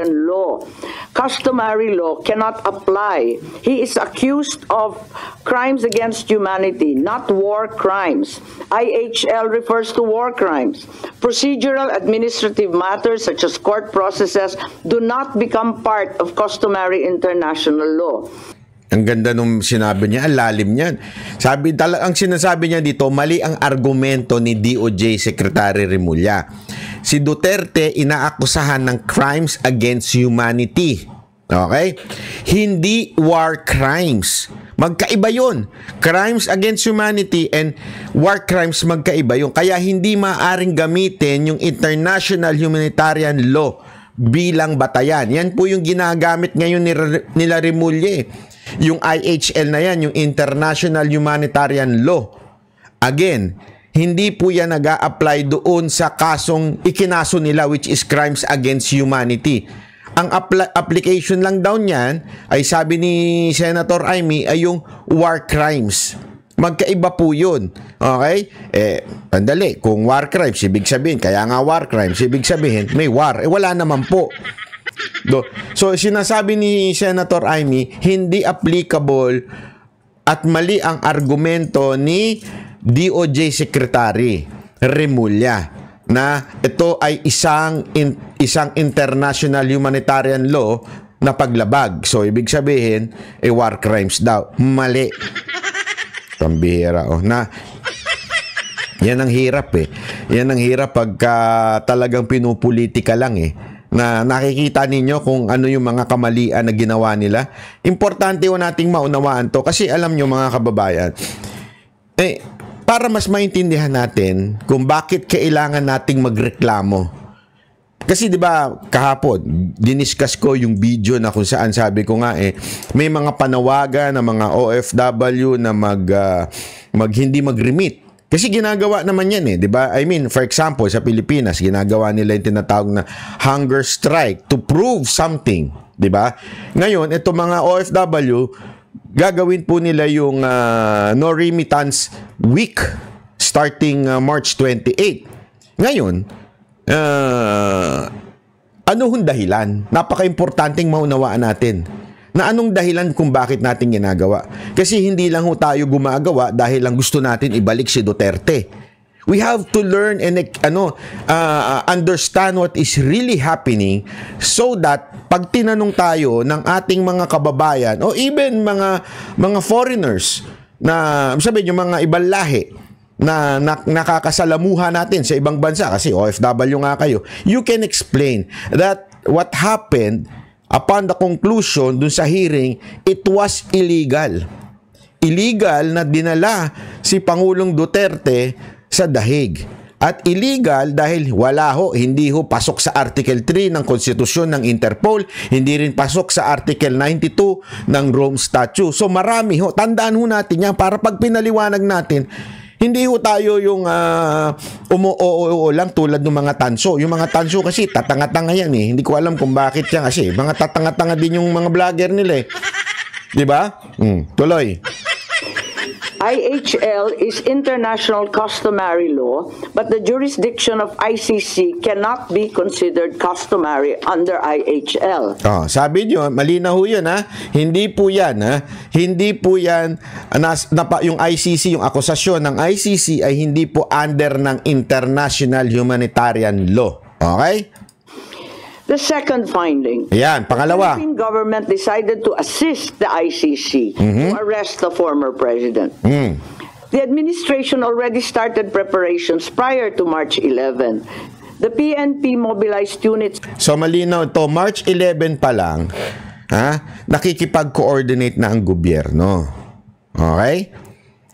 law. Customary law cannot apply. He is accused of crimes against humanity, not war crimes. IHL refers to war crimes. Procedural administrative matters such as court processes do not become part of customary international law. Ang ganda nung sinabi niya, ang lalim niyan. Ang sinasabi niya dito, mali ang argumento ni DOJ Secretary Remulla. Si Duterte inaakusahan ng crimes against humanity. Okay? Hindi war crimes. Magkaiba yun. Crimes against humanity and war crimes magkaiba yun. Kaya hindi maaaring gamitin yung international humanitarian law bilang batayan. Yan po yung ginagamit ngayon nila Remulla. Yung IHL na yan, yung International Humanitarian Law. Again, hindi po yan nag-a-apply doon sa kasong ikinaso nila which is crimes against humanity. Ang application lang daw niyan ay sabi ni Senator Amy ay yung war crimes. Magkaiba po yun. Okay? Pandali, kung war crimes, ibig sabihin, kaya nga war crimes, ibig sabihin, may war. Wala naman po. So, sinasabi ni Senator Amy, hindi applicable at mali ang argumento ni DOJ Secretary Remulla na ito ay isang international humanitarian law na paglabag. So, ibig sabihin, war crimes daw. Mali. Pambihira. Yan ang hirap eh. Yan ang hirap pagka talagang pinupolitika lang eh. Na nakikita ninyo kung ano yung mga kamalian na ginawa nila. Importante o nating maunawaan to kasi alam nyo mga kababayan, para mas maintindihan natin kung bakit kailangan nating magreklamo. Kasi 'di ba kahapon diniscuss ko yung video na kung saan sabi ko nga may mga panawagan ng mga OFW na hindi mag-remit. Kasi ginagawa naman yan 'di ba? I mean, for example, sa Pilipinas, ginagawa nila yung tinatawag na hunger strike to prove something, 'di ba? Ngayon, ito mga OFW, gagawin po nila yung no remittance week starting March 28. Ngayon, ano hong dahilan? Napaka-importanteng maunawaan natin. Na anong dahilan kung bakit natin ginagawa? Kasi hindi lang tayo gumagawa dahil lang gusto natin ibalik si Duterte. We have to learn and understand what is really happening so that pag tinanong tayo ng ating mga kababayan o even mga foreigners na sabihin yung mga ibang lahi na nakakasalamuha natin sa ibang bansa kasi OFW nga kayo, you can explain that what happened upon the conclusion dun sa hearing, it was illegal. Illegal na dinala si Pangulong Duterte sa dahig. At illegal dahil hindi pasok sa Article 3 ng Konstitusyon ng Interpol, hindi rin pasok sa Article 92 ng Rome Statute. So marami tandaan natin yan para pag pinaliwanag natin, hindi tayo yung umuo lang tulad ng mga tanso. Yung mga tanso kasi tatanga-tanga yan eh. Hindi ko alam kung bakit yan kasi. Mga tatanga-tanga din yung mga vlogger nila eh. Diba? Tuloy. IHL is international customary law, but the jurisdiction of ICC cannot be considered customary under IHL. Sabi niyo, malinaw yun ha. Hindi po yan ha. Hindi po yan, yung ICC, yung akusasyon ng ICC ay hindi po under ng international humanitarian law. Okay? The second finding, Ayan, pangalawa. the Philippine government decided to assist the ICC to arrest the former president. The administration already started preparations prior to March 11. The PNP mobilized units. So malinaw ito, March 11 pa lang, nakikipag-coordinate na ang gobyerno. Okay?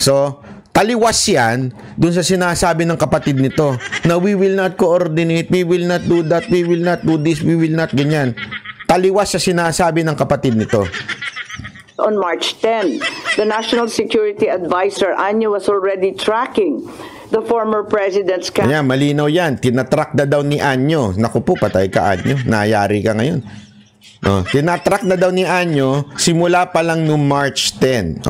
So, taliwas yan dun sa sinasabi ng kapatid nito na we will not coordinate, we will not do that, we will not do this, we will not ganyan. Taliwas sa sinasabi ng kapatid nito. On March 10, the National Security Advisor Anyo was already tracking the former president's camp. Ayan, malinaw yan. Tinatrack na daw ni Anyo. Naku po, patay ka Anyo. Nayari ka ngayon. Tinatrack na daw ni Anyo simula pa lang noong March 10.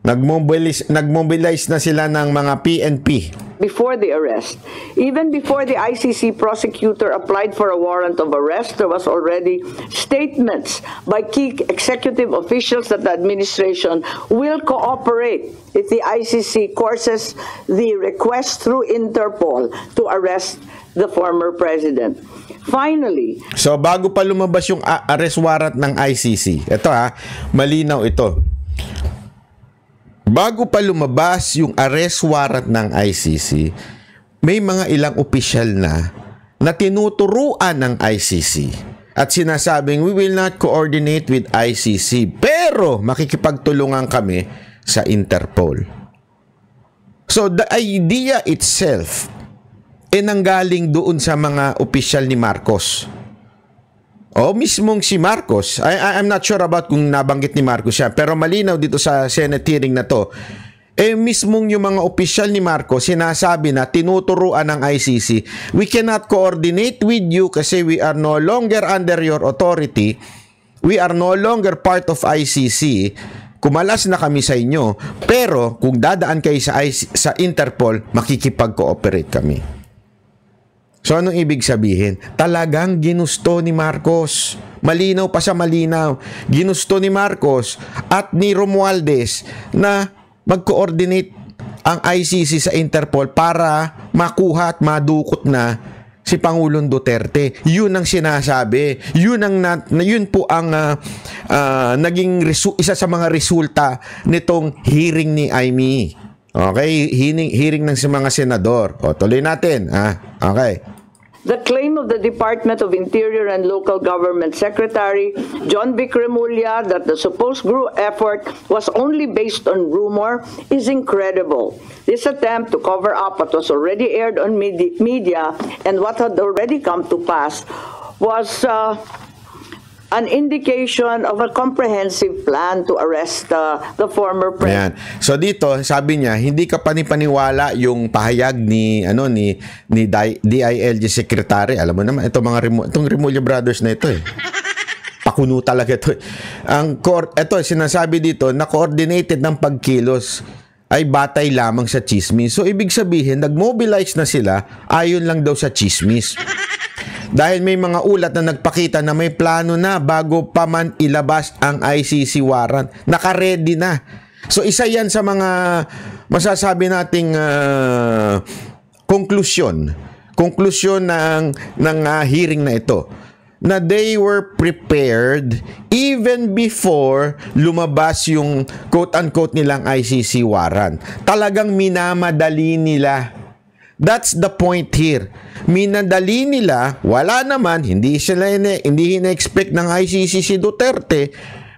Nagmobilize na sila ng mga PNP. Before the arrest. Even before the ICC prosecutor applied for a warrant of arrest, there was already statements by key executive officials that the administration will cooperate if the ICC courses the request through Interpol to arrest the former president. Finally, so bago pa lumabas yung arrest warrant ng ICC, ito malinaw ito. Bago pa lumabas yung arrest warrant ng ICC, may mga ilang opisyal na tinuturuan ng ICC at sinasabing we will not coordinate with ICC pero makikipagtulungan kami sa Interpol. So the idea itself nanggaling doon sa mga opisyal ni Marcos. O mismong si Marcos, I'm not sure about kung nabanggit ni Marcos siya, pero malinaw dito sa Senate hearing na to, mismong yung mga opisyal ni Marcos sinasabi na tinuturuan ng ICC, we cannot coordinate with you kasi we are no longer under your authority, we are no longer part of ICC, kumalas na kami sa inyo, pero kung dadaan kayo sa Interpol, makikipag-cooperate kami. So anong ibig sabihin? Talagang ginusto ni Marcos. Malinaw pa sa malinaw. Ginusto ni Marcos at ni Romualdez na mag-coordinate ang ICC sa Interpol para makuha at madukot na si Pangulong Duterte. Yun ang sinasabi. Yun po ang naging isa sa mga resulta nitong hearing ni Amy. Okay, hearing ng mga senador. O, tuloy natin. Okay. The claim of the Department of Interior and Local Government Secretary John Vic Remulla that the supposed group effort was only based on rumor is incredible. This attempt to cover up what was already aired on media and what had already come to pass was an indication of a comprehensive plan to arrest the former president. So dito, sabi niya, hindi ka panipaniwala yung pahayag ni DILG Secretary. Alam mo naman, itong Remulla Brothers na ito pakuno talaga ito. Ito, sinasabi dito, na coordinated ng pagkilos ay batay lamang sa chismis. So ibig sabihin, nagmobilize na sila ayon lang daw sa chismis. Dahil may mga ulat na nagpakita na may plano na bago pa man ilabas ang ICC warrant. Naka-ready na. So isa yan sa mga masasabi nating konklusyon ng hearing na ito. Na they were prepared even before lumabas yung quote-unquote nilang ICC warrant. Talagang minamadali nila. That's the point here. Minadali nila, wala naman, hindi ina-expect ng ICC si Duterte,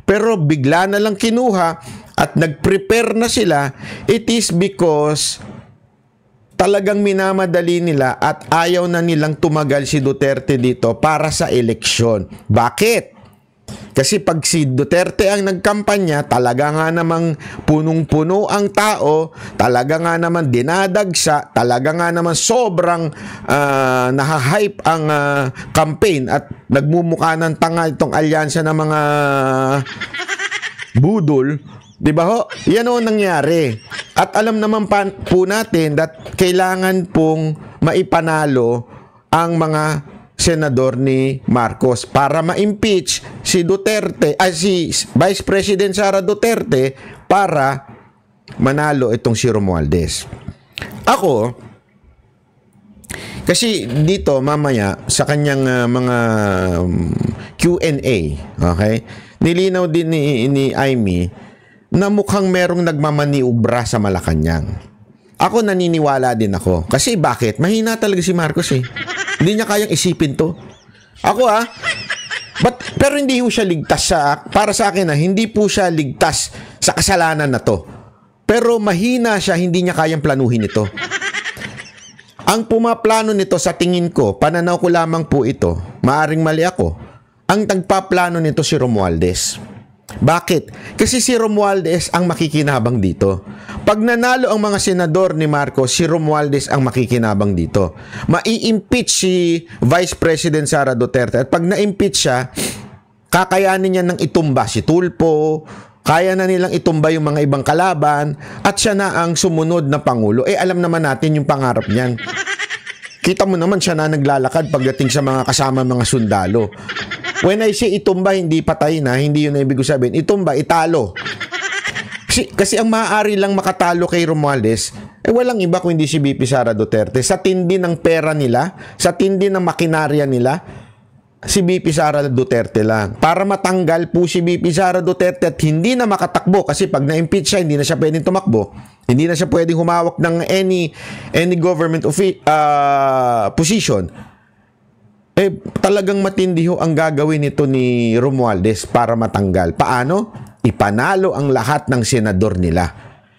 pero bigla na lang kinuha at nag-prepare na sila. It is because talagang minamadali nila at ayaw na nilang tumagal si Duterte dito para sa eleksyon. Bakit? Kasi pag si Duterte ang nagkampanya, talaga nga namang punong-puno ang tao, talaga nga naman dinadagsa, talaga nga naman sobrang nahahype ang campaign at nagmumukha ng tanga itong alyansa ng mga budol. Di ba ho? Yan o nangyari. At alam naman po natin that kailangan pong maipanalo ang mga senador ni Marcos para ma-impeach si Duterte, si Vice President Sara Duterte para manalo itong si Romualdez. Ako, kasi dito mamaya sa kanyang mga Q&A, okay, nilinaw din ni Amy na mukhang merong nagmamaniubra sa Malacanang. Ako naniniwala din ako. Kasi bakit? Mahina talaga si Marcos Hindi niya kayang isipin to. Ako pero hindi po siya ligtas para sa akin hindi po siya ligtas sa kasalanan na to. Pero mahina siya, hindi niya kayang planuhin ito. Ang pumaplano nito sa tingin ko, pananaw ko lamang po ito, maaring mali ako, ang tagpaplano nito si Romualdez. Bakit? Kasi si Romualdez ang makikinabang dito. Pag nanalo ang mga senador ni Marcos, si Romualdez ang makikinabang dito. Mai-impeach si Vice President Sara Duterte. At pag na-impeach siya, kakayanin niya ng itumba si Tulfo, Kaya na nilang itumba yung mga ibang kalaban at siya na ang sumunod na Pangulo. Alam naman natin yung pangarap niyan. Kita mo naman siya na naglalakad pagdating sa mga kasama mga sundalo. When I say itumba, hindi patay na, hindi yun na ibig sabihin. Itumba, italo. Kasi ang maaari lang makatalo kay Romualdez, walang iba kundi si VP Sara Duterte. Sa tindi ng pera nila, sa tindi ng makinarya nila, si VP Sara Duterte lang. Para matanggal po si VP Sara Duterte at hindi na makatakbo kasi pag na-impeach siya, hindi na siya pwedeng tumakbo. Hindi na siya pwedeng humawak ng any government position. Talagang matindi ho ang gagawin nito ni Romualdez para matanggal. Paano? Ipanalo ang lahat ng senador nila.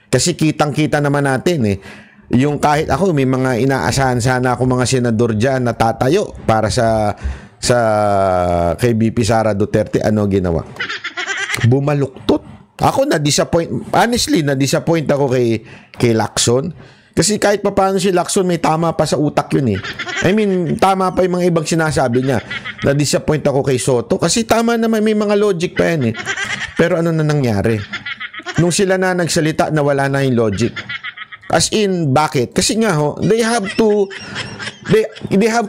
Kasi kitang-kita naman natin yung kahit ako, may mga inaasahan sana ako mga senador dyan na tatayo para sa kay VP Sara Duterte. Ano ginawa? Bumaluktot. Ako na-disappoint. Honestly, na-disappoint ako kay Lacson. Kasi kahit papaano si Lacson, may tama pa sa utak yun I mean, tama pa yung mga ibang sinasabi niya. Na-disappoint ako kay Soto. Kasi tama naman, may mga logic pa yan Pero ano na nangyari? Nung sila na nagsalita, nawala na yung logic. As in, bakit? Kasi nga they have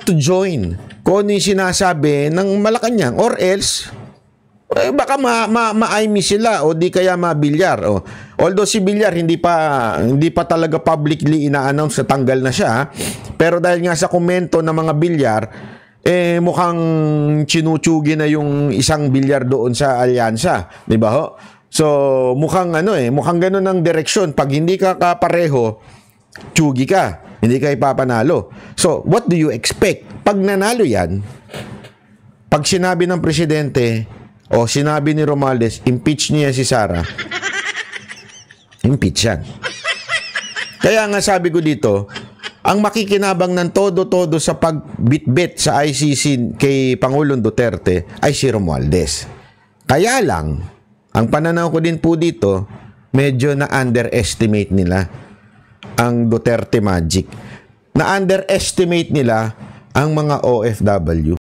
to join kung ano yung sinasabi ng Malacanang or else baka ma-aimi sila o di kaya mabilyar. Although si Bilyar hindi pa talaga publicly ina-announce na tanggal na siya, pero dahil nga sa komento ng mga Bilyar, mukhang chinuchugi na yung isang Bilyar doon sa alyansa, di ba ho? So mukhang mukhang ganoon ang direksyon. Pag hindi ka kapareho, chugi ka, hindi ka ipapanalo. So what do you expect? Pag nanalo yan, pag sinabi ng presidente o sinabi ni Romualdez, impeach niya si Sara, impeach yan. Kaya nga sabi ko dito, ang makikinabang ng todo-todo sa pagbitbit sa ICC kay Pangulong Duterte ay si Romualdez. Kaya lang, ang pananaw ko din po dito, medyo na-underestimate nila ang Duterte magic. Na-underestimate nila ang mga OFW.